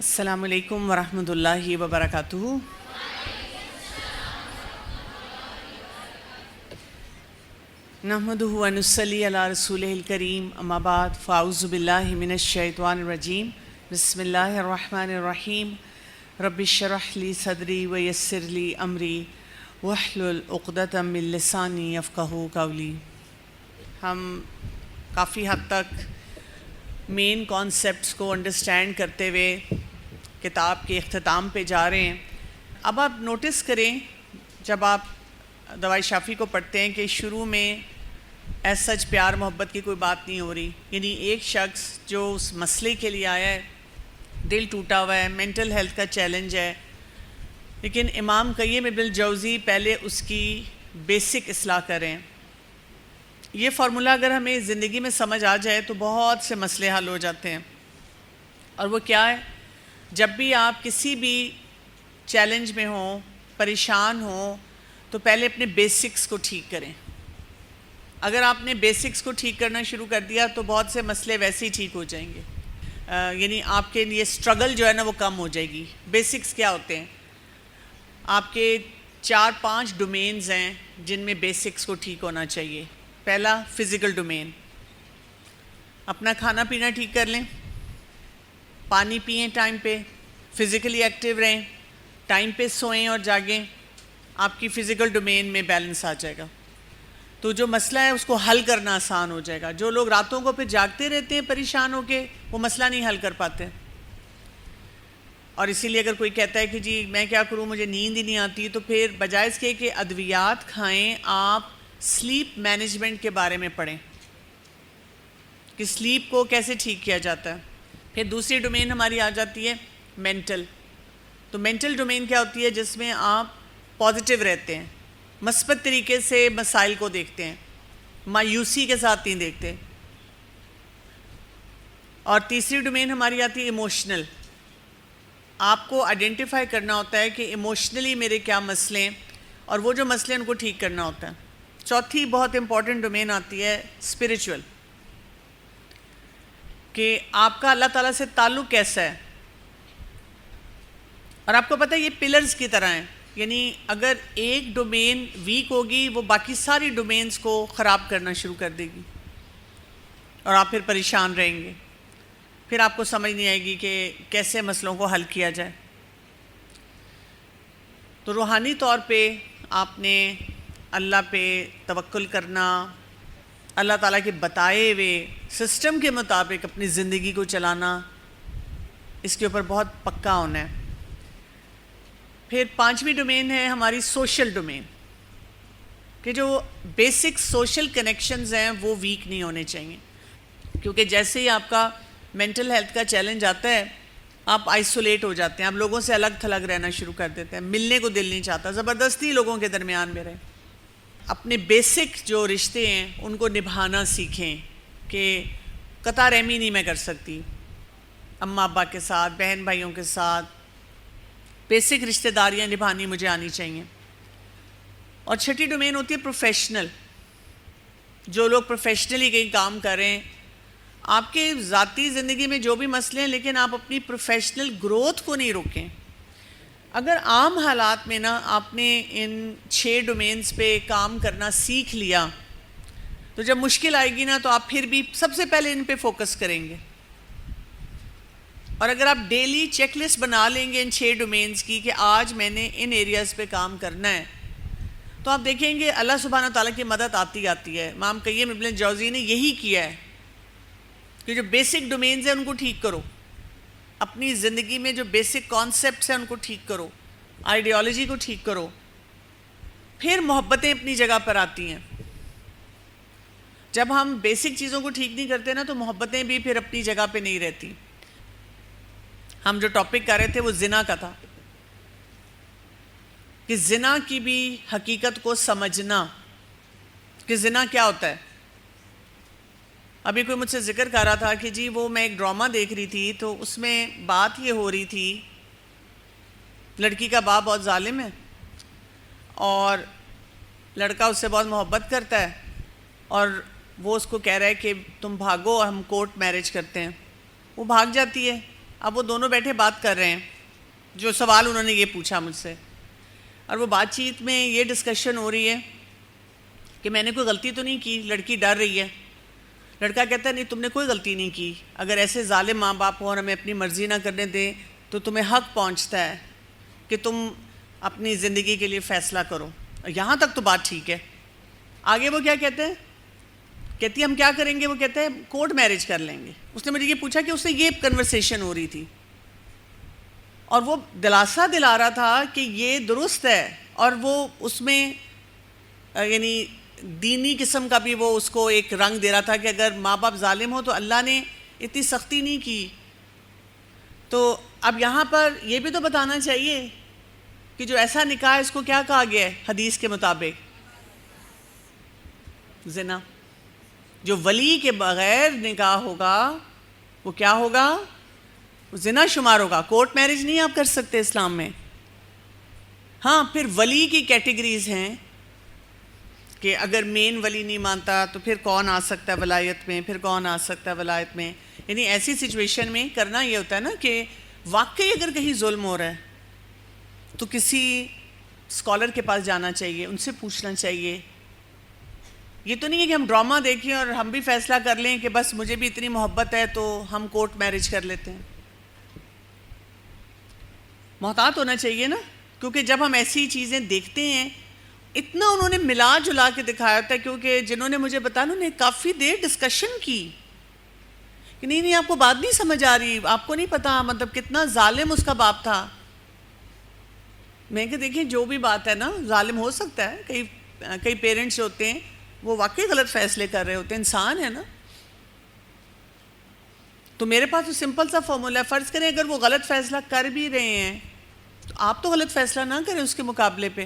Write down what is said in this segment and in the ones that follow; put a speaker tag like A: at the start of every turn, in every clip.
A: السلام علیکم ورحمۃ اللہ وبرکاتہ۔ نحمدہ و نصلی علی رسولہ الکریم، اما بعد، فاعوذ باللہ من الشیطان الرجیم، بسم اللہ الرحمن الرحیم۔ رب اشرح لی صدری ویسر لی امری واحلل عقدۃ من لسانی یفقہوا قولی۔ ہم کافی حد تک مین کانسیپٹس کو انڈرسٹینڈ کرتے ہوئے کتاب کے اختتام پہ جا رہے ہیں۔ اب آپ نوٹس کریں، جب آپ دوائی شافی کو پڑھتے ہیں کہ شروع میں ایز سچ پیار محبت کی کوئی بات نہیں ہو رہی، یعنی ایک شخص جو اس مسئلے کے لیے آیا ہے، دل ٹوٹا ہوا ہے، مینٹل ہیلتھ کا چیلنج ہے، لیکن امام قیم ابن الجوزی پہلے اس کی بیسک اصلاح کریں۔ یہ فارمولا اگر ہمیں زندگی میں سمجھ آ جائے تو بہت سے مسئلے حل ہو جاتے ہیں۔ اور وہ کیا ہے؟ جب بھی آپ کسی بھی چیلنج میں ہوں، پریشان ہوں، تو پہلے اپنے بیسکس کو ٹھیک کریں۔ اگر آپ نے بیسکس کو ٹھیک کرنا شروع کر دیا تو بہت سے مسئلے ویسے ہی ٹھیک ہو جائیں گے، یعنی آپ کے لیے سٹرگل جو ہے نا وہ کم ہو جائے گی۔ بیسکس کیا ہوتے ہیں؟ آپ کے 4-5 ڈومینز ہیں جن میں بیسکس کو ٹھیک ہونا چاہیے۔ پہلا، فزیکل ڈومین، اپنا کھانا پینا ٹھیک کر لیں، پانی پئیں ٹائم پہ، فزیکلی ایکٹیو رہیں، ٹائم پہ سوئیں اور جاگیں، آپ کی فزیکل ڈومین میں بیلنس آ جائے گا، تو جو مسئلہ ہے اس کو حل کرنا آسان ہو جائے گا۔ جو لوگ راتوں کو پھر جاگتے رہتے ہیں پریشان ہو کے، وہ مسئلہ نہیں حل کر پاتے۔ اور اسی لیے اگر کوئی کہتا ہے کہ جی میں کیا کروں، مجھے نیند ہی نہیں آتی، تو پھر بجائے اس کے کہ ادویات کھائیں، آپ سلیپ مینجمنٹ کے بارے میں پڑھیں کہ سلیپ کو کیسے ٹھیک کیا جاتا ہے۔ پھر دوسری ڈومین ہماری آ جاتی ہے مینٹل۔ تو مینٹل ڈومین کیا ہوتی ہے؟ جس میں آپ پازیٹیو رہتے ہیں، مثبت طریقے سے مسائل کو دیکھتے ہیں، مایوسی کے ساتھ نہیں دیکھتے۔ اور تیسری ڈومین ہماری آتی ہے ایموشنل۔ آپ کو آئیڈینٹیفائی کرنا ہوتا ہے کہ ایموشنلی میرے کیا مسئلے ہیں، اور وہ جو مسئلے ہیں ان کو ٹھیک کرنا ہوتا ہے۔ چوتھی بہت امپورٹنٹ ڈومین آتی ہے اسپریچول، کہ آپ کا اللہ تعالیٰ سے تعلق کیسا ہے۔ اور آپ کو پتہ ہے یہ پلرز کی طرح ہیں، یعنی اگر ایک ڈومین ویک ہوگی وہ باقی ساری ڈومینز کو خراب کرنا شروع کر دے گی، اور آپ پھر پریشان رہیں گے، پھر آپ کو سمجھ نہیں آئے گی کہ کیسے مسئلوں کو حل کیا جائے۔ تو روحانی طور پہ آپ نے اللہ پہ توکل کرنا، اللہ تعالیٰ کے بتائے ہوئے سسٹم کے مطابق اپنی زندگی کو چلانا، اس کے اوپر بہت پکا ہونا ہے۔ پھر پانچویں ڈومین ہے ہماری سوشل ڈومین، کہ جو بیسک سوشل کنیکشنز ہیں وہ ویک نہیں ہونے چاہیے، کیونکہ جیسے ہی آپ کا مینٹل ہیلتھ کا چیلنج آتا ہے آپ آئسولیٹ ہو جاتے ہیں، آپ لوگوں سے الگ تھلگ رہنا شروع کر دیتے ہیں، ملنے کو دل نہیں چاہتا، زبردستی لوگوں کے درمیان میں رہیں۔ اپنے بیسک جو رشتے ہیں ان کو نبھانا سیکھیں، کہ قطع رحمی نہیں میں کر سکتی، اماں ابا کے ساتھ، بہن بھائیوں کے ساتھ بیسک رشتہ داریاں نبھانی مجھے آنی چاہیے۔ اور چھٹی ڈومین ہوتی ہے پروفیشنل۔ جو لوگ پروفیشنلی کہیں کام کر رہے ہیں، آپ کے ذاتی زندگی میں جو بھی مسئلے ہیں، لیکن آپ اپنی پروفیشنل گروتھ کو نہیں روکیں۔ اگر عام حالات میں نا آپ نے ان 6 ڈومینز پہ کام کرنا سیکھ لیا، تو جب مشکل آئے گی نا تو آپ پھر بھی سب سے پہلے ان پہ فوکس کریں گے۔ اور اگر آپ ڈیلی چیک لسٹ بنا لیں گے ان 6 ڈومینز کی کہ آج میں نے ان ایریاز پہ کام کرنا ہے، تو آپ دیکھیں گے اللہ سبحانہ تعالیٰ کی مدد آتی ہے۔ امام قیم ابن الجوزی نے یہی کیا ہے کہ جو بیسک ڈومینز ہیں ان کو ٹھیک کرو، اپنی زندگی میں جو بیسک کانسیپٹس ہیں ان کو ٹھیک کرو، آئیڈیالوجی کو ٹھیک کرو، پھر محبتیں اپنی جگہ پر آتی ہیں۔ جب ہم بیسک چیزوں کو ٹھیک نہیں کرتے نا تو محبتیں بھی پھر اپنی جگہ پہ نہیں رہتی۔ ہم جو ٹاپک کر رہے تھے وہ زنا کا تھا، کہ زنا کی بھی حقیقت کو سمجھنا کہ زنا کیا ہوتا ہے۔ ابھی کوئی مجھ سے ذکر کر رہا تھا کہ جی وہ میں ایک ڈرامہ دیکھ رہی تھی، تو اس میں بات یہ ہو رہی تھی، لڑکی کا باپ بہت ظالم ہے اور لڑکا اس سے بہت محبت کرتا ہے، اور وہ اس کو کہہ رہا ہے کہ تم بھاگو، ہم کورٹ میرج کرتے ہیں۔ وہ بھاگ جاتی ہے، اب وہ دونوں بیٹھے بات کر رہے ہیں، جو سوال انہوں نے یہ پوچھا مجھ سے، اور وہ بات چیت میں یہ ڈسکشن ہو رہی ہے کہ میں نے کوئی غلطی تو نہیں کی، لڑکی ڈر رہی ہے. لڑکا کہتا ہے نہیں تم نے کوئی غلطی نہیں کی، اگر ایسے ظالم ماں باپ ہوں اور ہمیں اپنی مرضی نہ کرنے دیں تو تمہیں حق پہنچتا ہے کہ تم اپنی زندگی کے لیے فیصلہ کرو. یہاں تک تو بات ٹھیک ہے. آگے وہ کیا کہتے ہیں، کہتی ہے ہم کیا کریں گے، وہ کہتے ہیں کورٹ میرج کر لیں گے. اس نے مجھے یہ پوچھا کہ اس سے یہ کنورسیشن ہو رہی تھی اور وہ دلاسا دلا رہا تھا کہ یہ درست ہے، اور وہ اس میں یعنی دینی قسم کا بھی وہ اس کو ایک رنگ دے رہا تھا کہ اگر ماں باپ ظالم ہو تو اللہ نے اتنی سختی نہیں کی. تو اب یہاں پر یہ بھی تو بتانا چاہیے کہ جو ایسا نکاح ہے اس کو کیا کہا گیا ہے حدیث کے مطابق، زنا. جو ولی کے بغیر نکاح ہوگا وہ کیا ہوگا، زنا شمار ہوگا. کورٹ میرج نہیں آپ کر سکتے اسلام میں. ہاں پھر ولی کی کیٹیگریز ہیں کہ اگر مین ولی نہیں مانتا تو پھر کون آ سکتا ہے ولایت میں، پھر کون آ سکتا ہے ولایت میں. یعنی ایسی سچویشن میں کرنا یہ ہوتا ہے نا کہ واقعی اگر کہیں ظلم ہو رہا ہے تو کسی اسکالر کے پاس جانا چاہیے، ان سے پوچھنا چاہیے. یہ تو نہیں ہے کہ ہم ڈرامہ دیکھیں اور ہم بھی فیصلہ کر لیں کہ بس مجھے بھی اتنی محبت ہے تو ہم کورٹ میرج کر لیتے ہیں. محتاط ہونا چاہیے نا، کیونکہ جب ہم ایسی چیزیں دیکھتے ہیں اتنا انہوں نے ملا جلا کے دکھایا ہوتا ہے. کیونکہ جنہوں نے مجھے بتایا انہوں نے کافی دیر ڈسکشن کی کہ نہیں آپ کو بات نہیں سمجھ آ رہی، آپ کو نہیں پتا مطلب کتنا ظالم اس کا باپ تھا. میں کہ دیکھیں جو بھی بات ہے نا ظالم ہو سکتا ہے، کئی پیرنٹس ہوتے ہیں وہ واقعی غلط فیصلے کر رہے ہوتے ہیں، انسان ہے نا. تو میرے پاس تو سمپل سا فارمولا ہے، فرض کریں اگر وہ غلط فیصلہ کر بھی رہے ہیں تو آپ تو غلط فیصلہ نہ کریں اس کے مقابلے پہ.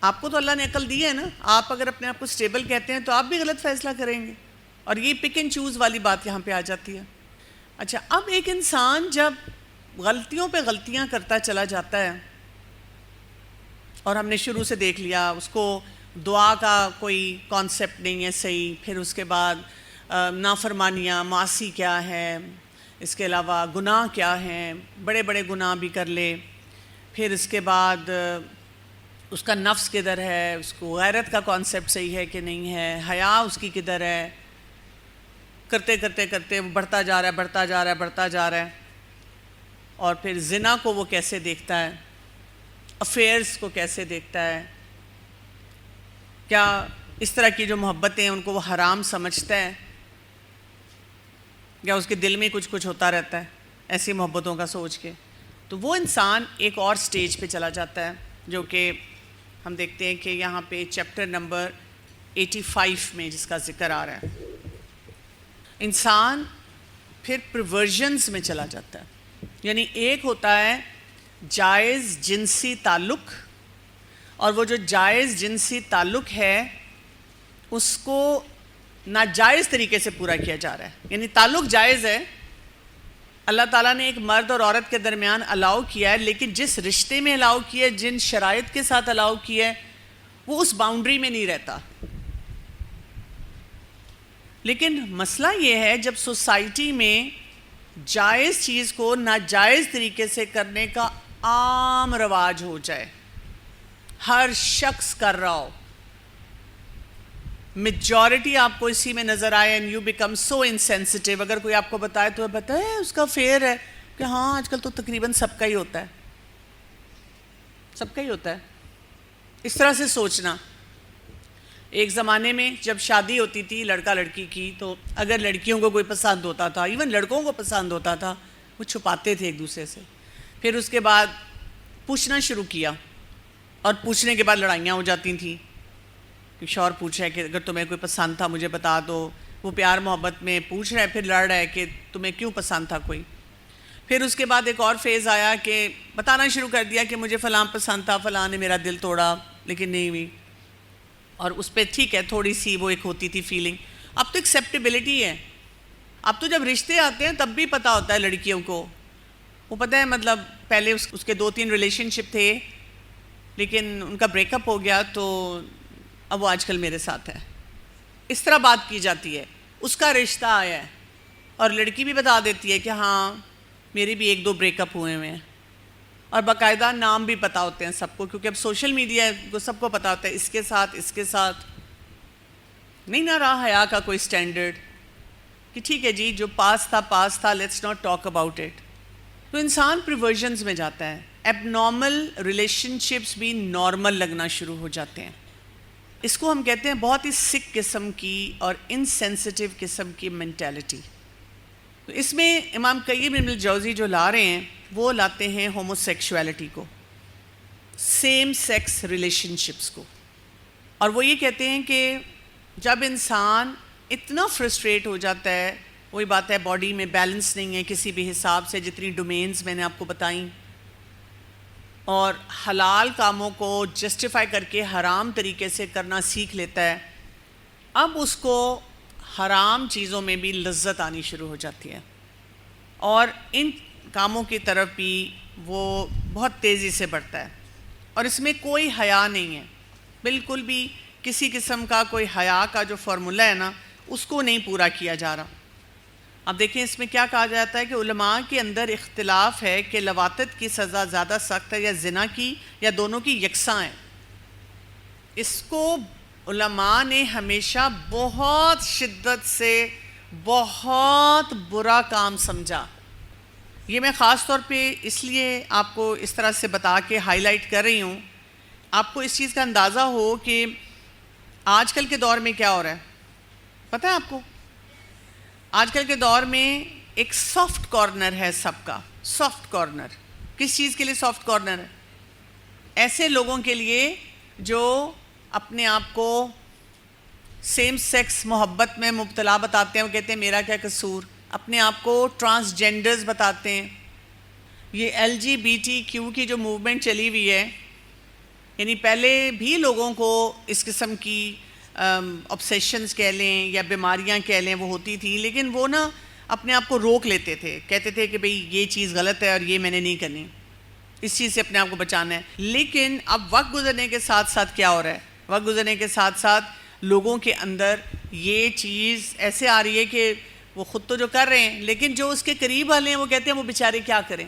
A: آپ کو تو اللہ نے عقل دی ہے نا، آپ اگر اپنے آپ کو سٹیبل کہتے ہیں تو آپ بھی غلط فیصلہ کریں گے. اور یہ پک اینڈ چوز والی بات یہاں پہ آ جاتی ہے. اچھا اب ایک انسان جب غلطیوں پہ غلطیاں کرتا چلا جاتا ہے، اور ہم نے شروع سے دیکھ لیا اس کو دعا کا کوئی کانسیپٹ نہیں ہے صحیح، پھر اس کے بعد نافرمانیاں، معاصی کیا ہے، اس کے علاوہ گناہ کیا ہیں، بڑے بڑے گناہ بھی کر لے، پھر اس کے بعد اس کا نفس کدھر ہے، اس کو غیرت کا کانسیپٹ صحیح ہے کہ نہیں ہے، حیا اس کی کدھر ہے، کرتے کرتے کرتے وہ بڑھتا جا رہا ہے بڑھتا جا رہا ہے بڑھتا جا رہا ہے. اور پھر زنا کو وہ کیسے دیکھتا ہے، افیئرز کو کیسے دیکھتا ہے، کیا اس طرح کی جو محبتیں ہیں ان کو وہ حرام سمجھتا ہے یا اس کے دل میں کچھ ہوتا رہتا ہے ایسی محبتوں کا سوچ کے. تو وہ انسان ایک اور سٹیج پہ چلا جاتا ہے جو کہ ہم دیکھتے ہیں کہ یہاں پہ چیپٹر نمبر 85 میں جس کا ذکر آ رہا ہے. انسان پھر پرورژنز میں چلا جاتا ہے. یعنی ایک ہوتا ہے جائز جنسی تعلق، اور وہ جو جائز جنسی تعلق ہے اس کو ناجائز طریقے سے پورا کیا جا رہا ہے. یعنی تعلق جائز ہے، اللہ تعالیٰ نے ایک مرد اور عورت کے درمیان الاؤ کیا ہے، لیکن جس رشتے میں الاؤ کیا ہے، جن شرائط کے ساتھ الاؤ کیا ہے، وہ اس باؤنڈری میں نہیں رہتا. لیکن مسئلہ یہ ہے جب سوسائٹی میں جائز چیز کو ناجائز طریقے سے کرنے کا عام رواج ہو جائے، ہر شخص کر رہا ہو، میجورٹی آپ کو اسی میں نظر آئے، and you become so insensitive. اگر کوئی آپ کو بتائے تو بتائے اس کا فیئر ہے کہ ہاں آج کل تو تقریباً سب کا ہی ہوتا ہے، سب کا ہی ہوتا ہے. اس طرح سے سوچنا. ایک زمانے میں جب شادی ہوتی تھی لڑکا لڑکی کی تو اگر لڑکیوں کو کوئی پسند ہوتا تھا، ایون لڑکوں کو پسند ہوتا تھا، وہ چھپاتے تھے ایک دوسرے سے. پھر اس کے بعد پوچھنا شروع کیا، اور پوچھنے کے بعد لڑائیاں ہو جاتی تھیں کہ شوہر پوچھ رہا ہے کہ اگر تمہیں کوئی پسند تھا مجھے بتا دو. وہ پیار محبت میں پوچھ رہا ہے، پھر لڑ رہا ہے کہ تمہیں کیوں پسند تھا کوئی. پھر اس کے بعد ایک اور فیز آیا کہ بتانا شروع کر دیا کہ مجھے فلاں پسند تھا، فلاں نے میرا دل توڑا لیکن نہیں ہوئی. اور اس پہ ٹھیک ہے تھوڑی سی وہ ایک ہوتی تھی فیلنگ. اب تو ایکسیپٹیبلٹی ہے. اب تو جب رشتے آتے ہیں تب بھی پتہ ہوتا ہے لڑکیوں کو، وہ پتہ ہے مطلب پہلے اس کے 2-3 ریلیشن شپ تھے لیکن ان کا بریک اپ ہو گیا تو اب وہ آج کل میرے ساتھ ہے. اس طرح بات کی جاتی ہے. اس کا رشتہ آیا ہے اور لڑکی بھی بتا دیتی ہے کہ ہاں میرے بھی 1-2 بریک اپ ہوئے ہیں، اور باقاعدہ نام بھی پتہ ہوتے ہیں سب کو، کیونکہ اب سوشل میڈیا کو سب کو پتہ ہوتا ہے اس کے ساتھ نہیں نہ رہا حیا کا کوئی سٹینڈرڈ کہ ٹھیک ہے جی جو پاس تھا let's not talk about it. تو انسان پریورژنز میں جاتا ہے، ایب نارمل ریلیشن شپس بھی نارمل لگنا شروع ہو جاتے ہیں. اس کو ہم کہتے ہیں بہت ہی سک قسم کی اور انسینسٹیو قسم کی مینٹیلٹی. تو اس میں امام قیم ابن الجوزی جو لا رہے ہیں وہ لاتے ہیں ہومو سیکشولیٹی کو، سیم سیکس ریلیشن شپس کو، اور وہ یہ کہتے ہیں کہ جب انسان اتنا فرسٹریٹ ہو جاتا ہے، وہی بات ہے باڈی میں بیلنس نہیں ہے کسی بھی حساب سے، جتنی ڈومینز میں نے آپ کو بتائیں، اور حلال کاموں کو جسٹیفائی کر کے حرام طریقے سے کرنا سیکھ لیتا ہے، اب اس کو حرام چیزوں میں بھی لذت آنی شروع ہو جاتی ہے، اور ان کاموں کی طرف بھی وہ بہت تیزی سے بڑھتا ہے، اور اس میں کوئی حیا نہیں ہے، بالکل بھی کسی قسم کا کوئی حیا کا جو فارمولہ ہے نا اس کو نہیں پورا کیا جا رہا. اب دیکھیں اس میں کیا کہا جاتا ہے کہ علماء کے اندر اختلاف ہے کہ لواطت کی سزا زیادہ سخت ہے یا زنا کی، یا دونوں کی یکساں ہے. اس کو علماء نے ہمیشہ بہت شدت سے بہت برا کام سمجھا. یہ میں خاص طور پہ اس لیے آپ کو اس طرح سے بتا کے ہائی لائٹ کر رہی ہوں، آپ کو اس چیز کا اندازہ ہو کہ آج کل کے دور میں کیا ہو رہا ہے. پتہ ہے آپ کو آج کل کے دور میں ایک سافٹ کارنر ہے سب کا. سافٹ کارنر کس چیز کے لیے سافٹ کارنر ہے؟ ایسے لوگوں کے لیے جو اپنے آپ کو سیم سیکس محبت میں مبتلا بتاتے ہیں، وہ کہتے ہیں میرا کیا قصور. اپنے آپ کو ٹرانسجینڈرز بتاتے ہیں. یہ LGBTQ کی جو موومنٹ چلی ہوئی ہے، یعنی پہلے بھی لوگوں کو اس قسم کی obsessions کہہ لیں یا بیماریاں کہہ لیں وہ ہوتی تھی، لیکن وہ نا اپنے آپ کو روک لیتے تھے، کہتے تھے کہ بھئی یہ چیز غلط ہے اور یہ میں نے نہیں کرنی، اس چیز سے اپنے آپ کو بچانا ہے. لیکن اب وقت گزرنے کے ساتھ ساتھ کیا ہو رہا ہے؟ وقت گزرنے کے ساتھ ساتھ لوگوں کے اندر یہ چیز ایسے آ رہی ہے کہ وہ خود تو جو کر رہے ہیں، لیکن جو اس کے قریب والے ہیں وہ کہتے ہیں وہ بیچارے کیا کریں.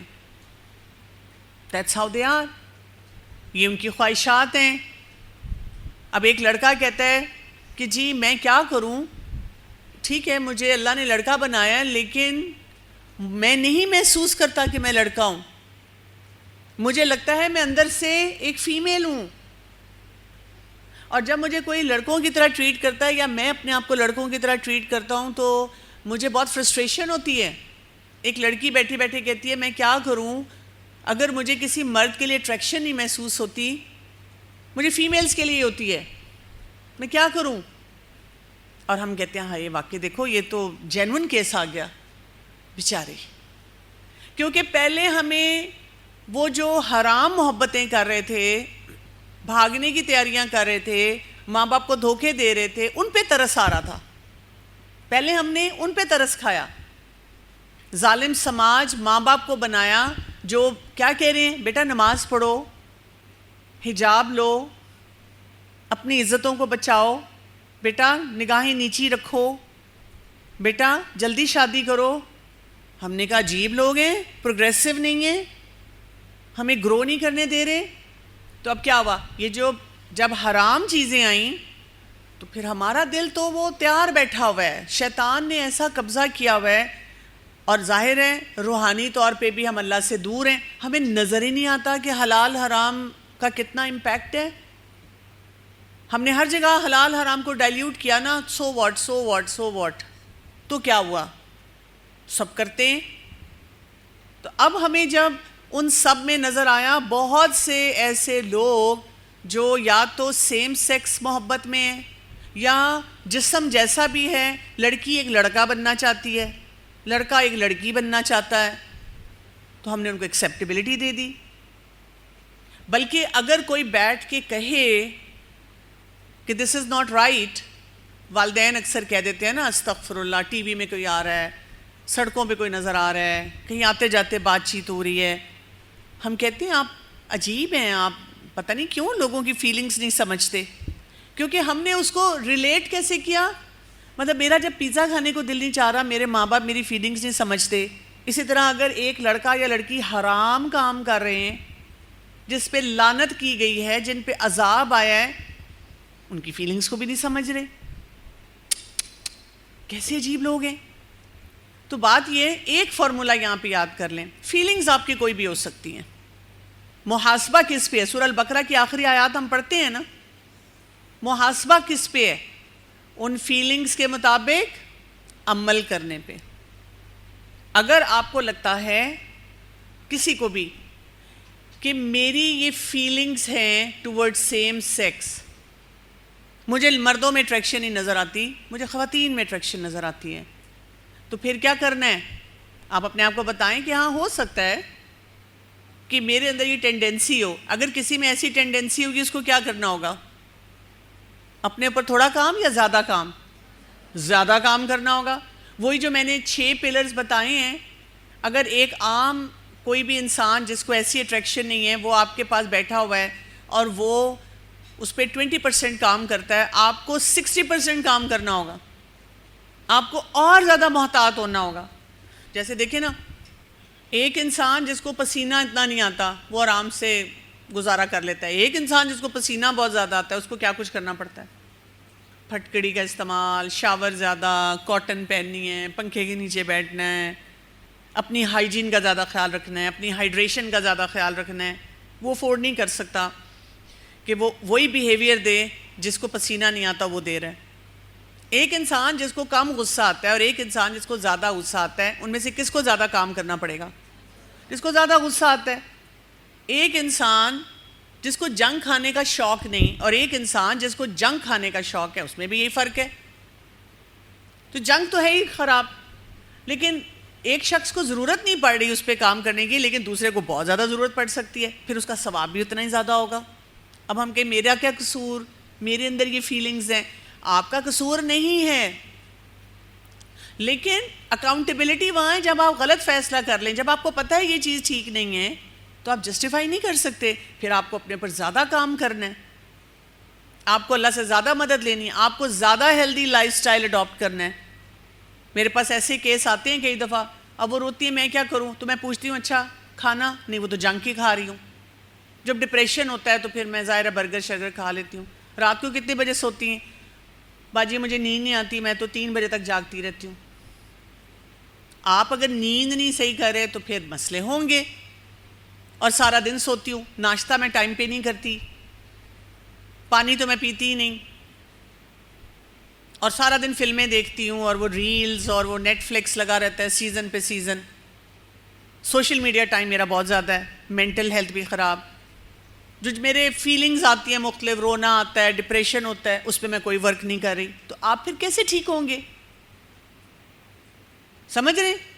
A: That's how they are. یہ ان کی خواہشات ہیں. اب ایک لڑکا کہتا ہے کہ جی میں کیا کروں، ٹھیک ہے مجھے اللہ نے لڑکا بنایا ہے لیکن میں نہیں محسوس کرتا کہ میں لڑکا ہوں، مجھے لگتا ہے میں اندر سے ایک فیمیل ہوں، اور جب مجھے کوئی لڑکوں کی طرح ٹریٹ کرتا ہے یا میں اپنے آپ کو لڑکوں کی طرح ٹریٹ کرتا ہوں تو مجھے بہت فرسٹریشن ہوتی ہے. ایک لڑکی بیٹھی بیٹھی کہتی ہے میں کیا کروں، اگر مجھے کسی مرد کے لیے اٹریکشن نہیں محسوس ہوتی، مجھے فیمیلز کے لیے ہوتی ہے، میں کیا کروں. اور ہم کہتے ہیں ہاں یہ واقعی دیکھو یہ تو جینون کیس آ گیا بیچارے. کیونکہ پہلے ہمیں وہ جو حرام محبتیں کر رہے تھے، بھاگنے کی تیاریاں کر رہے تھے، ماں باپ کو دھوکے دے رہے تھے، ان پہ ترس آ رہا تھا. پہلے ہم نے ان پہ ترس کھایا. ظالم سماج ماں باپ کو بنایا جو کیا کہہ رہے ہیں، بیٹا نماز پڑھو، حجاب لو، اپنی عزتوں کو بچاؤ، بیٹا نگاہیں نیچی رکھو، بیٹا جلدی شادی کرو. ہم نے کہا عجیب لوگ ہیں، پروگریسو نہیں ہیں، ہمیں گرو نہیں کرنے دے رہے. تو اب کیا ہوا، یہ جو جب حرام چیزیں آئیں تو پھر ہمارا دل تو وہ تیار بیٹھا ہوا ہے، شیطان نے ایسا قبضہ کیا ہوا ہے، اور ظاہر ہے روحانی طور پہ بھی ہم اللہ سے دور ہیں. ہمیں نظر ہی نہیں آتا کہ حلال حرام کا کتنا امپیکٹ ہے. ہم نے ہر جگہ حلال حرام کو ڈائلیوٹ کیا نا، سو واٹ تو کیا ہوا، سب کرتے ہیں. تو اب ہمیں جب ان سب میں نظر آیا بہت سے ایسے لوگ جو یا تو سیم سیکس محبت میں ہیں یا جسم جیسا بھی ہے، لڑکی ایک لڑکا بننا چاہتی ہے، لڑکا ایک لڑکی بننا چاہتا ہے، تو ہم نے ان کو ایکسیپٹیبلٹی دے دی. بلکہ اگر کوئی بیٹھ کے کہے کہ دس از ناٹ رائٹ، والدین اکثر کہہ دیتے ہیں نا استغفر اللہ، ٹی وی میں کوئی آ رہا ہے، سڑکوں پہ کوئی نظر آ رہا ہے، کہیں آتے جاتے بات چیت ہو رہی ہے، ہم کہتے ہیں آپ عجیب ہیں، آپ پتہ نہیں کیوں لوگوں کی فیلنگز نہیں سمجھتے. کیونکہ ہم نے اس کو ریلیٹ کیسے کیا، مطلب میرا جب پیزا کھانے کو دل نہیں چاہ رہا، میرے ماں باپ میری فیلنگز نہیں سمجھتے، اسی طرح اگر ایک لڑکا یا لڑکی حرام کام کر رہے ہیں جس پہ لعنت کی گئی ہے، جن پہ عذاب آیا ہے، ان کی فیلنگز کو بھی نہیں سمجھ رہے، کیسے عجیب لوگ ہیں۔ تو بات یہ، ایک فارمولہ یہاں پہ یاد کر لیں، فیلنگز آپ کی کوئی بھی ہو سکتی ہیں، محاسبہ کس پہ ہے؟ سورہ البقرہ کی آخری آیات ہم پڑھتے ہیں نا، محاسبہ کس پہ ہے؟ ان فیلنگز کے مطابق عمل کرنے پہ۔ اگر آپ کو لگتا ہے کسی کو بھی کہ میری یہ فیلنگز ہیں ٹورڈ سیم سیکس، مجھے مردوں میں اٹریکشن نہیں نظر آتی، مجھے خواتین میں اٹریکشن نظر آتی ہے، تو پھر کیا کرنا ہے؟ آپ اپنے آپ کو بتائیں کہ ہاں ہو سکتا ہے کہ میرے اندر یہ ٹینڈنسی ہو۔ اگر کسی میں ایسی ٹینڈنسی ہوگی، اس کو کیا کرنا ہوگا؟ اپنے اوپر تھوڑا کام یا زیادہ کام؟ زیادہ کام کرنا ہوگا۔ وہی جو میں نے 6 پلرز بتائے ہیں، اگر ایک عام کوئی بھی انسان جس کو ایسی اٹریکشن نہیں ہے، وہ آپ کے پاس بیٹھا ہوا ہے اور وہ اس پہ 20% کام کرتا ہے، آپ کو 60% کام کرنا ہوگا، آپ کو اور زیادہ محتاط ہونا ہوگا۔ جیسے دیکھیں نا، ایک انسان جس کو پسینہ اتنا نہیں آتا وہ آرام سے گزارا کر لیتا ہے، ایک انسان جس کو پسینہ بہت زیادہ آتا ہے اس کو کیا کچھ کرنا پڑتا ہے؟ پھٹکڑی کا استعمال، شاور زیادہ، کاٹن پہننی ہے، پنکھے کے نیچے بیٹھنا ہے، اپنی ہائیجین کا زیادہ خیال رکھنا ہے، اپنی ہائیڈریشن کا زیادہ خیال رکھنا ہے۔ وہ افورڈ نہیں کر سکتا کہ وہ وہی بیہیویئر دے جس کو پسینہ نہیں آتا وہ دے رہا ہے۔ ایک انسان جس کو کم غصہ آتا ہے اور ایک انسان جس کو زیادہ غصہ آتا ہے، ان میں سے کس کو زیادہ کام کرنا پڑے گا؟ جس کو زیادہ غصہ آتا ہے۔ ایک انسان جس کو جنک کھانے کا شوق نہیں اور ایک انسان جس کو جنک کھانے کا شوق ہے، اس میں بھی یہی فرق ہے۔ تو جنک تو ہے ہی خراب، لیکن ایک شخص کو ضرورت نہیں پڑ رہی اس پہ کام کرنے کی، لیکن دوسرے کو بہت زیادہ ضرورت پڑ سکتی ہے، پھر اس کا ثواب بھی اتنا ہی زیادہ ہوگا۔ اب ہم کہیں میرا کیا قصور، میرے اندر یہ فیلنگز ہیں، آپ کا قصور نہیں ہے، لیکن اکاؤنٹیبلٹی وہاں ہے جب آپ غلط فیصلہ کر لیں، جب آپ کو پتہ ہے یہ چیز ٹھیک نہیں ہے تو آپ جسٹیفائی نہیں کر سکتے، پھر آپ کو اپنے پر زیادہ کام کرنا ہے، آپ کو اللہ سے زیادہ مدد لینی ہے، آپ کو زیادہ ہیلدی لائف سٹائل اڈاپٹ کرنا ہے۔ میرے پاس ایسے کیس آتے ہیں کئی دفعہ، اب وہ روتی ہے میں کیا کروں، تو میں پوچھتی ہوں اچھا کھانا نہیں، وہ تو جنک ہی کھا رہی ہوں۔ جب ڈپریشن ہوتا ہے تو پھر میں ظاہر برگر شرگر کھا لیتی ہوں۔ رات کو کتنے بجے سوتی ہیں؟ باجی مجھے نیند نہیں آتی، میں تو 3 بجے تک جاگتی رہتی ہوں۔ آپ اگر نیند نہیں صحیح کرے تو پھر مسئلے ہوں گے۔ اور سارا دن سوتی ہوں، ناشتہ میں ٹائم پہ نہیں کرتی، پانی تو میں پیتی ہی نہیں، اور سارا دن فلمیں دیکھتی ہوں اور وہ ریلز اور وہ نیٹ فلکس لگا رہتا ہے سیزن پہ سیزن، سوشل میڈیا ٹائم میرا بہت زیادہ ہے، مینٹل ہیلتھ بھی خراب، جو میرے فیلنگز آتی ہیں مختلف، رونا آتا ہے، ڈپریشن ہوتا ہے، اس پہ میں کوئی ورک نہیں کر رہی، تو آپ پھر کیسے ٹھیک ہوں گے؟ سمجھ رہے ہیں؟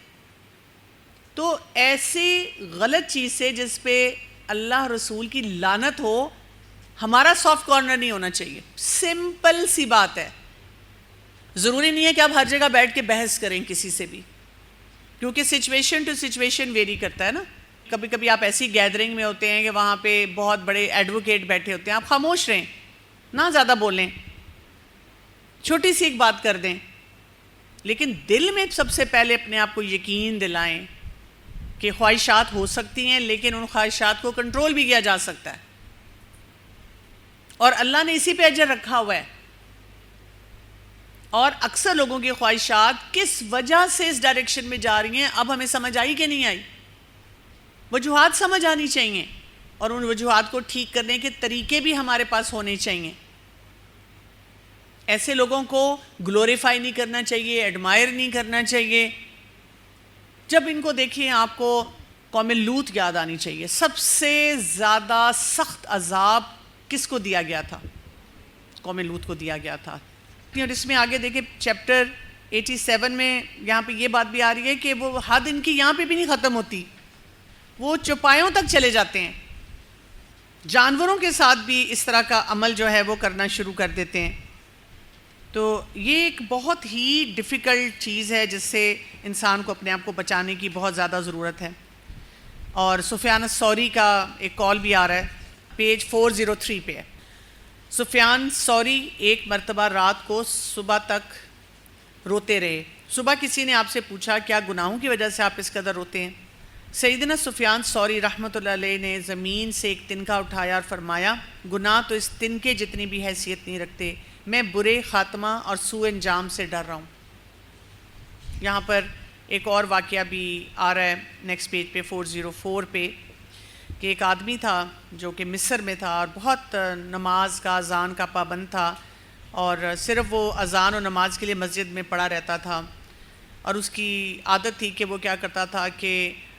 A: تو ایسی غلط چیز سے جس پہ اللہ رسول کی لعنت ہو، ہمارا سافٹ کارنر نہیں ہونا چاہیے۔ سمپل سی بات ہے، ضروری نہیں ہے کہ آپ ہر جگہ بیٹھ کے بحث کریں کسی سے بھی، کیونکہ سچویشن ٹو سچویشن ویری کرتا ہے نا۔ کبھی کبھی آپ ایسی گیدرنگ میں ہوتے ہیں کہ وہاں پہ بہت بڑے ایڈوکیٹ بیٹھے ہوتے ہیں، آپ خاموش رہیں، نہ زیادہ بولیں، چھوٹی سی ایک بات کر دیں، لیکن دل میں سب سے پہلے اپنے آپ کو یقین دلائیں کہ خواہشات ہو سکتی ہیں، لیکن ان خواہشات کو کنٹرول بھی کیا جا سکتا ہے، اور اللہ نے اسی پہ اجر رکھا ہوا ہے۔ اور اکثر لوگوں کی خواہشات کس وجہ سے اس ڈائریکشن میں جا رہی ہیں، اب ہمیں سمجھ آئی کہ نہیں آئی؟ وجوہات سمجھ آنی چاہیے، اور ان وجوہات کو ٹھیک کرنے کے طریقے بھی ہمارے پاس ہونے چاہیے۔ ایسے لوگوں کو گلوریفائی نہیں کرنا چاہیے، ایڈمائر نہیں کرنا چاہیے۔ جب ان کو دیکھیں آپ کو قوم لوط یاد آنی چاہیے۔ سب سے زیادہ سخت عذاب کس کو دیا گیا تھا؟ قوم لوط کو دیا گیا تھا۔ اور اس میں آگے دیکھیں چیپٹر 87 میں یہاں پہ یہ بات بھی آ رہی ہے کہ وہ حد ان کی یہاں پہ بھی نہیں ختم ہوتی، وہ چوپایوں تک چلے جاتے ہیں، جانوروں کے ساتھ بھی اس طرح کا عمل جو ہے وہ کرنا شروع کر دیتے ہیں۔ تو یہ ایک بہت ہی ڈیفیکلٹ چیز ہے جس سے انسان کو اپنے آپ کو بچانے کی بہت زیادہ ضرورت ہے۔ اور سفیان الثوری کا ایک کال بھی آ رہا ہے، پیج 403 پہ ہے۔ سفیان ثوری ایک مرتبہ رات کو صبح تک روتے رہے صبح کسی نے آپ سے پوچھا کیا گناہوں کی وجہ سے آپ اس قدر روتے ہیں؟ سیدنا سفیان ثوری رحمۃ اللہ علیہ نے زمین سے ایک تنکا اٹھایا اور فرمایا گناہ تو اس تنکے جتنی بھی حیثیت نہیں رکھتے، میں برے خاتمہ اور سوء انجام سے ڈر رہا ہوں۔ یہاں پر ایک اور واقعہ بھی آ رہا ہے نیکسٹ پیج پہ 404 پہ، کہ ایک آدمی تھا جو کہ مصر میں تھا اور بہت نماز کا اذان کا پابند تھا، اور صرف وہ اذان و نماز کے لیے مسجد میں پڑا رہتا تھا، اور اس کی عادت تھی کہ وہ کیا کرتا تھا کہ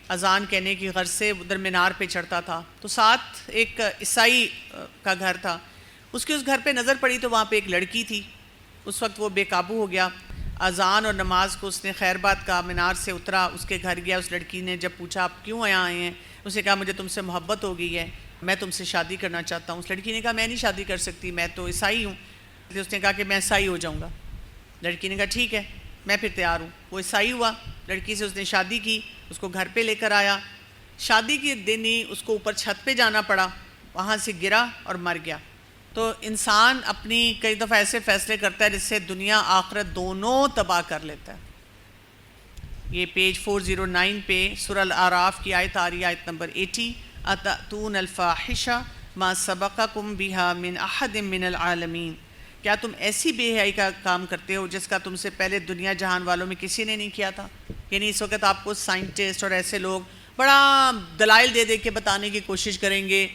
A: اذان کہنے کی غرض سے ادھر مینار پہ چڑھتا تھا۔ تو ساتھ ایک عیسائی کا گھر تھا، اس کے اس گھر پہ نظر پڑی تو وہاں پہ ایک لڑکی تھی۔ اس وقت وہ بے قابو ہو گیا، اذان اور نماز کو اس نے خیر بات کہا، مینار سے اترا، اس کے گھر گیا۔ اس لڑکی نے جب پوچھا آپ کیوں یہاں آئے ہیں، اس نے کہا مجھے تم سے محبت ہو گئی ہے، میں تم سے شادی کرنا چاہتا ہوں۔ اس لڑکی نے کہا میں نہیں شادی کر سکتی، میں تو عیسائی ہوں۔ اس نے کہا کہ میں عیسائی ہو جاؤں گا۔ لڑکی نے کہا ٹھیک ہے میں پھر تیار ہوں۔ وہ عیسائی ہوا، لڑکی سے اس نے شادی کی، اس کو گھر پہ لے کر آیا۔ شادی کے دن ہی اس کو اوپر چھت پہ جانا پڑا، وہاں سے گرا اور مر گیا۔ تو انسان اپنی کئی دفعہ ایسے فیصلے کرتا ہے جس سے دنیا آخرت دونوں تباہ کر لیتا ہے۔ یہ پیج 409 پہ سورہ الاعراف کی آیت آ رہی ہے، آیت نمبر 80، اتأتون الفاحشہ ما سبقکم بہا من احد من العالمین، کیا تم ایسی بے حیائی کا کام کرتے ہو جس کا تم سے پہلے دنیا جہان والوں میں کسی نے نہیں کیا تھا؟ یعنی اس وقت آپ کو سائنٹسٹ اور ایسے لوگ بڑا دلائل دے دے کے بتانے کی کوشش کریں گے۔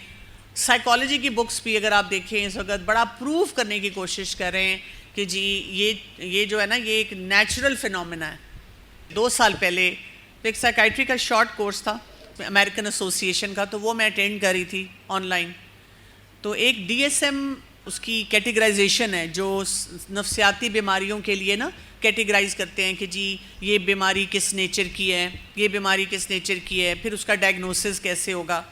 A: سائیکالوجی کی بکس بھی اگر آپ دیکھیں اس وقت بڑا پروف کرنے کی کوشش کر رہے ہیں کہ جی یہ جو ہے نا یہ ایک نیچرل فینومینا ہے۔ 2 سال پہلے ایک سائیکائٹری کا شارٹ کورس تھا امریکن ایسوسی ایشن کا، تو وہ میں اٹینڈ کر رہی تھی آن لائن۔ تو ایک ڈی ایس ایم اس کی کیٹیگرائزیشن ہے جو نفسیاتی بیماریوں کے لیے نا کیٹیگرائز کرتے ہیں کہ جی یہ بیماری کس نیچر کی ہے، یہ بیماری کس نیچر کی ہے، پھر اس کا ڈائگنوسس کیسے ہوگا۔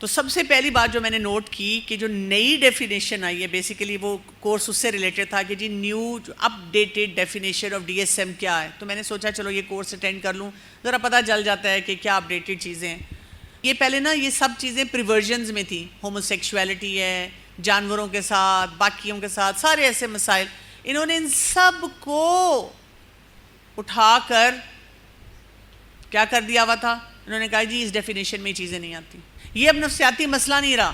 A: تو سب سے پہلی بات جو میں نے نوٹ کی کہ جو نئی ڈیفینیشن آئی ہے، بیسیکلی وہ کورس اس سے ریلیٹڈ تھا کہ جی new updated definition of D S M کیا ہے۔ تو میں نے سوچا چلو یہ کورس اٹینڈ کر لوں، ذرا پتہ چل جاتا ہے کہ کیا اپ ڈیٹڈ چیزیں ہیں۔ یہ پہلے نا یہ سب چیزیں پریورژنز میں تھیں، ہوموسیکشویلٹی ہے، جانوروں کے ساتھ، باقیوں کے ساتھ، سارے ایسے مسائل۔ انہوں نے ان سب کو اٹھا کر کیا کر دیا ہوا تھا، انہوں نے کہا جی اس ڈیفینیشن میں چیزیں نہیں آتی، یہ اب نفسیاتی مسئلہ نہیں رہا،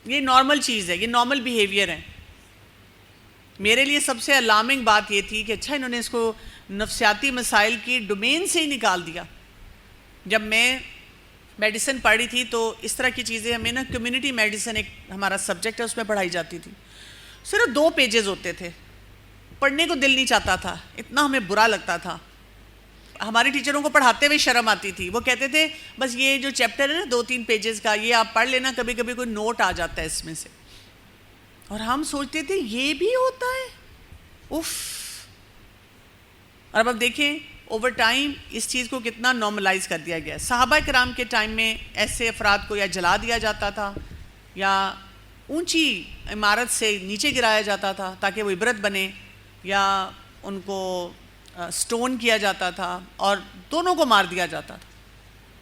A: یہ نارمل چیز ہے، یہ نارمل بیہیویئر ہے۔ میرے لیے سب سے الارمنگ بات یہ تھی کہ اچھا انہوں نے اس کو نفسیاتی مسائل کی ڈومین سے ہی نکال دیا۔ جب میں میڈیسن پڑھ رہی تھی تو اس طرح کی چیزیں ہمیں نا کمیونٹی میڈیسن ایک ہمارا سبجیکٹ ہے اس میں پڑھائی جاتی تھی، صرف 2 پیجز ہوتے تھے، پڑھنے کو دل نہیں چاہتا تھا، اتنا ہمیں برا لگتا تھا۔ ہمارے ٹیچروں کو پڑھاتے ہوئے شرم آتی تھی، وہ کہتے تھے بس یہ جو چیپٹر ہے نا 2-3 پیجز کا یہ آپ پڑھ لینا، کبھی کبھی کوئی نوٹ آ جاتا ہے اس میں سے۔ اور ہم سوچتے تھے یہ بھی ہوتا ہے، اف۔ اور اب دیکھیں اوور ٹائم اس چیز کو کتنا نارملائز کر دیا گیا ہے۔ صحابہ کرام کے ٹائم میں ایسے افراد کو یا جلا دیا جاتا تھا یا اونچی عمارت سے نیچے گرایا جاتا تھا تاکہ وہ عبرت بنے، یا ان کو سٹون کیا جاتا تھا، اور دونوں کو مار دیا جاتا تھا۔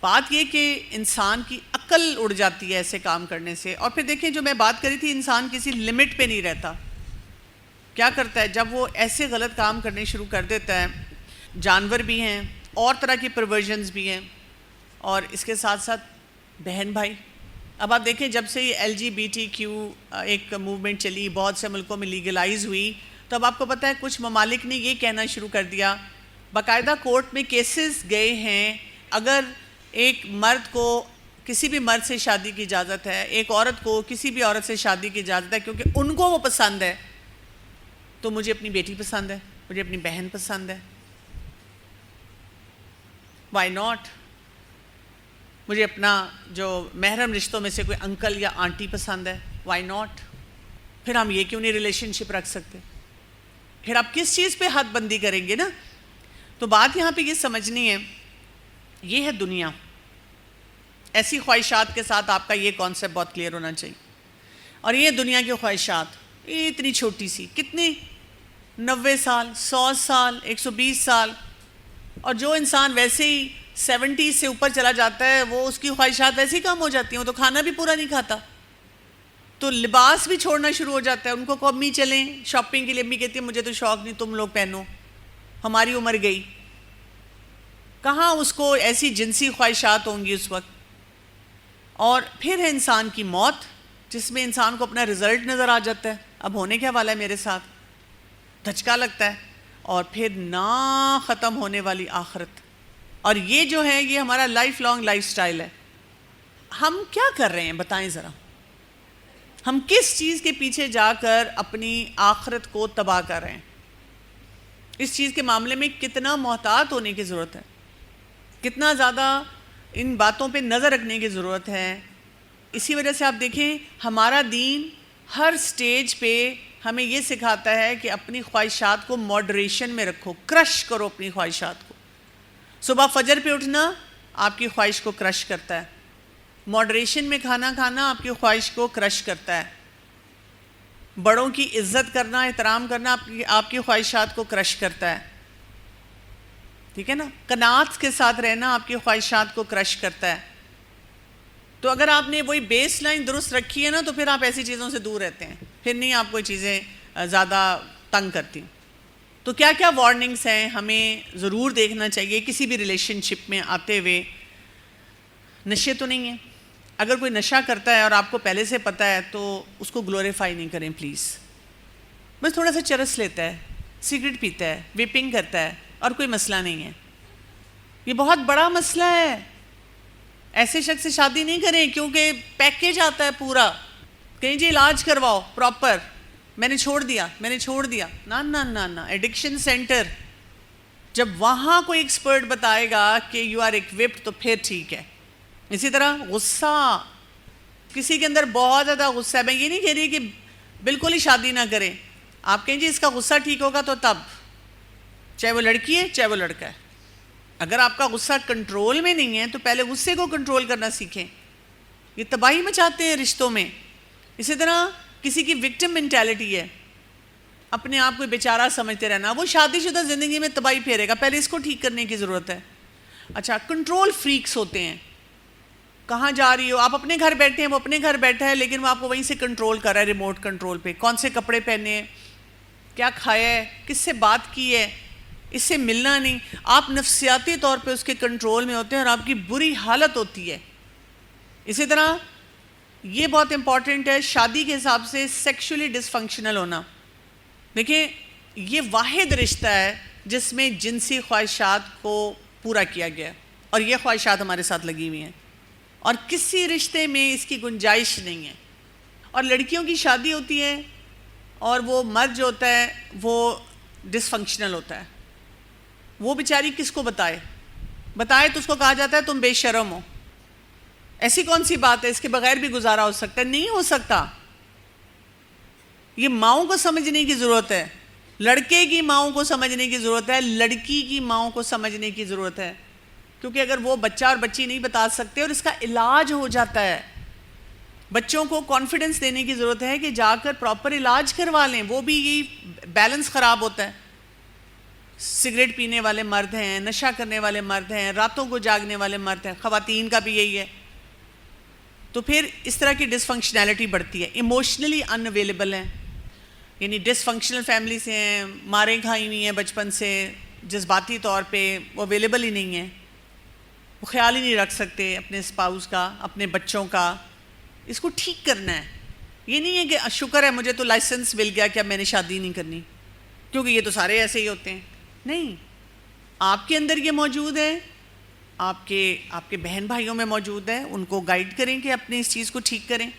A: بات یہ کہ انسان کی عقل اڑ جاتی ہے ایسے کام کرنے سے۔ اور پھر دیکھیں جو میں بات کری تھی، انسان کسی لمٹ پہ نہیں رہتا، کیا کرتا ہے جب وہ ایسے غلط کام کرنے شروع کر دیتا ہے۔ جانور بھی ہیں، اور طرح کی پرورژنز بھی ہیں، اور اس کے ساتھ ساتھ بہن بھائی۔ اب آپ دیکھیں جب سے یہ LGBTQ ایک موومنٹ چلی، بہت سے ملکوں میں لیگلائز ہوئی، تو اب آپ کو پتہ ہے کچھ ممالک نے یہ کہنا شروع کر دیا، باقاعدہ کورٹ میں کیسز گئے ہیں، اگر ایک مرد کو کسی بھی مرد سے شادی کی اجازت ہے، ایک عورت کو کسی بھی عورت سے شادی کی اجازت ہے کیونکہ ان کو وہ پسند ہے، تو مجھے اپنی بیٹی پسند ہے، مجھے اپنی بہن پسند ہے، وائی ناٹ؟ مجھے اپنا جو محرم رشتوں میں سے کوئی انکل یا آنٹی پسند ہے، وائی ناٹ؟ پھر ہم یہ کیوں نہیں ریلیشن شپ رکھ سکتے؟ پھر آپ کس چیز پہ حد بندی کریں گے نا؟ تو بات یہاں پہ یہ سمجھنی ہے، یہ ہے دنیا۔ ایسی خواہشات کے ساتھ آپ کا یہ کانسیپٹ بہت کلیئر ہونا چاہیے۔ اور یہ دنیا کی خواہشات یہ اتنی چھوٹی سی، کتنی 90 سال، 100 سال، 120 سال، اور جو انسان ویسے ہی 70 سے اوپر چلا جاتا ہے وہ اس کی خواہشات ویسے ہی کم ہو جاتی ہیں، وہ تو کھانا بھی پورا نہیں کھاتا۔ تو لباس بھی چھوڑنا شروع ہو جاتا ہے. ان کو امی چلیں شاپنگ کے لیے, امی کہتی ہے مجھے تو شوق نہیں, تم لوگ پہنو, ہماری عمر گئی. کہاں اس کو ایسی جنسی خواہشات ہوں گی اس وقت. اور پھر ہے انسان کی موت, جس میں انسان کو اپنا رزلٹ نظر آ جاتا ہے, اب ہونے کیا والا ہے میرے ساتھ, دھچکا لگتا ہے. اور پھر نہ ختم ہونے والی آخرت. اور یہ جو ہے یہ ہمارا لائف لانگ لائف سٹائل ہے. ہم کیا کر رہے ہیں بتائیں ذرا, ہم کس چیز کے پیچھے جا کر اپنی آخرت کو تباہ کر رہے ہیں. اس چیز کے معاملے میں کتنا محتاط ہونے کی ضرورت ہے, کتنا زیادہ ان باتوں پہ نظر رکھنے کی ضرورت ہے. اسی وجہ سے آپ دیکھیں ہمارا دین ہر سٹیج پہ ہمیں یہ سکھاتا ہے کہ اپنی خواہشات کو ماڈریشن میں رکھو, کرش کرو اپنی خواہشات کو. صبح فجر پہ اٹھنا آپ کی خواہش کو کرش کرتا ہے, ماڈریشن میں کھانا کھانا آپ کی خواہش کو کرش کرتا ہے, بڑوں کی عزت کرنا احترام کرنا آپ کی خواہشات کو کرش کرتا ہے, ٹھیک ہے نا, قناعت کے ساتھ رہنا آپ کی خواہشات کو کرش کرتا ہے. تو اگر آپ نے وہی بیس لائن درست رکھی ہے نا تو پھر آپ ایسی چیزوں سے دور رہتے ہیں, پھر نہیں آپ کو چیزیں زیادہ تنگ کرتی. تو کیا کیا وارننگز ہیں ہمیں ضرور دیکھنا چاہیے کسی بھی ریلیشن شپ میں آتے ہوئے. نشے تو نہیں ہیں, اگر کوئی نشہ کرتا ہے اور آپ کو پہلے سے پتہ ہے تو اس کو گلوریفائی نہیں کریں پلیز. بس تھوڑا سا چرس لیتا ہے, سگریٹ پیتا ہے, ویپنگ کرتا ہے, اور کوئی مسئلہ نہیں ہے. یہ بہت بڑا مسئلہ ہے. ایسے شخص سے شادی نہیں کریں کیونکہ پیکیج آتا ہے پورا, کہیں جی علاج کرواؤ پراپر, میں نے چھوڑ دیا. نہ ایڈکشن سینٹر, جب وہاں کوئی ایکسپرٹ بتائے گا کہ یو آر ایکوپڈ تو پھر ٹھیک ہے. اسی طرح غصہ, کسی کے اندر بہت زیادہ غصہ ہے, میں یہ نہیں کہہ رہی کہ بالکل ہی شادی نہ کریں. آپ کہیں جی اس کا غصہ ٹھیک ہوگا تو تب, چاہے وہ لڑکی ہے چاہے وہ لڑکا ہے. اگر آپ کا غصہ کنٹرول میں نہیں ہے تو پہلے غصے کو کنٹرول کرنا سیکھیں. یہ تباہی مچاتے ہیں رشتوں میں. اسی طرح کسی کی وکٹم مینٹیلٹی ہے, اپنے آپ کو بیچارہ سمجھتے رہنا, وہ شادی شدہ زندگی میں تباہی پھیرے گا. پہلے اس کو ٹھیک کرنے کی ضرورت ہے. اچھا, کنٹرول فریکس ہوتے ہیں. کہاں جا رہی ہو, آپ اپنے گھر بیٹھے ہیں, وہ اپنے گھر بیٹھا ہے, لیکن وہ آپ کو وہیں سے کنٹرول کر رہا ہے, ریموٹ کنٹرول پہ. کون سے کپڑے پہنے ہیں, کیا کھایا ہے, کس سے بات کی ہے, اس سے ملنا نہیں. آپ نفسیاتی طور پہ اس کے کنٹرول میں ہوتے ہیں اور آپ کی بری حالت ہوتی ہے. اسی طرح یہ بہت امپورٹنٹ ہے شادی کے حساب سے سیکشولی ڈس فنکشنل ہونا. دیکھیں یہ واحد رشتہ ہے جس میں جنسی خواہشات کو پورا کیا گیا ہے, اور یہ خواہشات ہمارے ساتھ لگی ہوئی ہیں, اور کسی رشتے میں اس کی گنجائش نہیں ہے. اور لڑکیوں کی شادی ہوتی ہے اور وہ مرد جو ہوتا ہے وہ ڈس فنکشنل ہوتا ہے. وہ بیچاری کس کو بتائے تو اس کو کہا جاتا ہے تم بے شرم ہو. ایسی کون سی بات ہے, اس کے بغیر بھی گزارا ہو سکتا ہے؟ نہیں ہو سکتا. یہ ماؤں کو سمجھنے کی ضرورت ہے, لڑکے کی ماؤں کو سمجھنے کی ضرورت ہے, لڑکی کی ماؤں کو سمجھنے کی ضرورت ہے. کیونکہ اگر وہ بچہ اور بچی نہیں بتا سکتے اور اس کا علاج ہو جاتا ہے, بچوں کو کانفیڈنس دینے کی ضرورت ہے کہ جا کر پراپر علاج کروا لیں. وہ بھی یہی بیلنس خراب ہوتا ہے. سگریٹ پینے والے مرد ہیں, نشہ کرنے والے مرد ہیں, راتوں کو جاگنے والے مرد ہیں, خواتین کا بھی یہی ہے. تو پھر اس طرح کی ڈس فنکشنالٹی بڑھتی ہے. ایموشنلی ان اویلیبل ہیں, یعنی ڈس فنکشنل فیملی سے ہیں, ماریں کھائی ہوئی ہیں بچپن سے, جذباتی طور پہ وہ اویلیبل ہی نہیں ہیں, وہ خیال ہی نہیں رکھ سکتے اپنے اسپاؤس کا, اپنے بچوں کا. اس کو ٹھیک کرنا ہے. یہ نہیں ہے کہ شکر ہے مجھے تو لائسنس مل گیا کہ اب میں نے شادی نہیں کرنی کیونکہ یہ تو سارے ایسے ہی ہوتے ہیں. نہیں, آپ کے اندر یہ موجود ہے, آپ کے بہن بھائیوں میں موجود ہے, ان کو گائیڈ کریں کہ اپنے اس چیز کو ٹھیک کریں.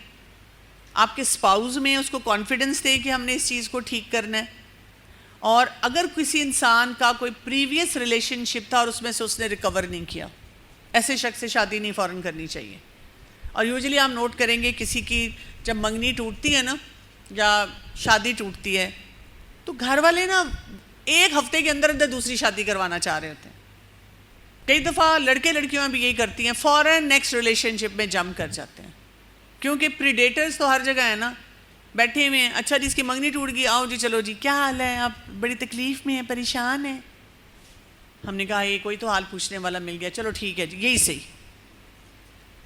A: آپ کے اسپاؤس میں اس کو کانفیڈنس دیں کہ ہم نے اس چیز کو ٹھیک کرنا ہے. اور اگر کسی انسان کا کوئی پریویس ریلیشن شپ تھا اور اس میں سے اس نے ریکور نہیں کیا, ایسے شخص سے شادی نہیں فوراً کرنی چاہیے. اور یوزلی آپ نوٹ کریں گے کسی کی جب منگنی ٹوٹتی ہے نا یا شادی ٹوٹتی ہے تو گھر والے نا ایک ہفتے کے اندر دوسری شادی کروانا چاہ رہے ہوتے ہیں. کئی دفعہ لڑکے لڑکیاں بھی یہی کرتی ہیں, فوراً نیکسٹ ریلیشن شپ میں جمپ کر جاتے ہیں کیونکہ پریڈیٹرز تو ہر جگہ ہیں نا, بیٹھے ہوئے ہیں. اچھا جی اس کی منگنی ٹوٹ گئی, آؤ جی چلو جی کیا حال ہے, آپ بڑی تکلیف میں ہیں, پریشان ہیں. ہم نے کہا یہ کوئی تو حال پوچھنے والا مل گیا, چلو ٹھیک ہے جی یہی صحیح.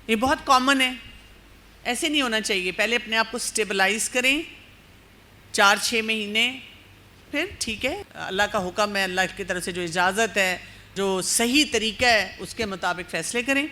A: یہ بہت کامن ہے. ایسے نہیں ہونا چاہیے. پہلے اپنے آپ کو سٹیبلائز کریں 4-6 مہینے، پھر ٹھیک ہے اللہ کا حکم ہے، اللہ کی طرف سے جو اجازت ہے، جو صحیح طریقہ ہے اس کے مطابق فیصلے کریں.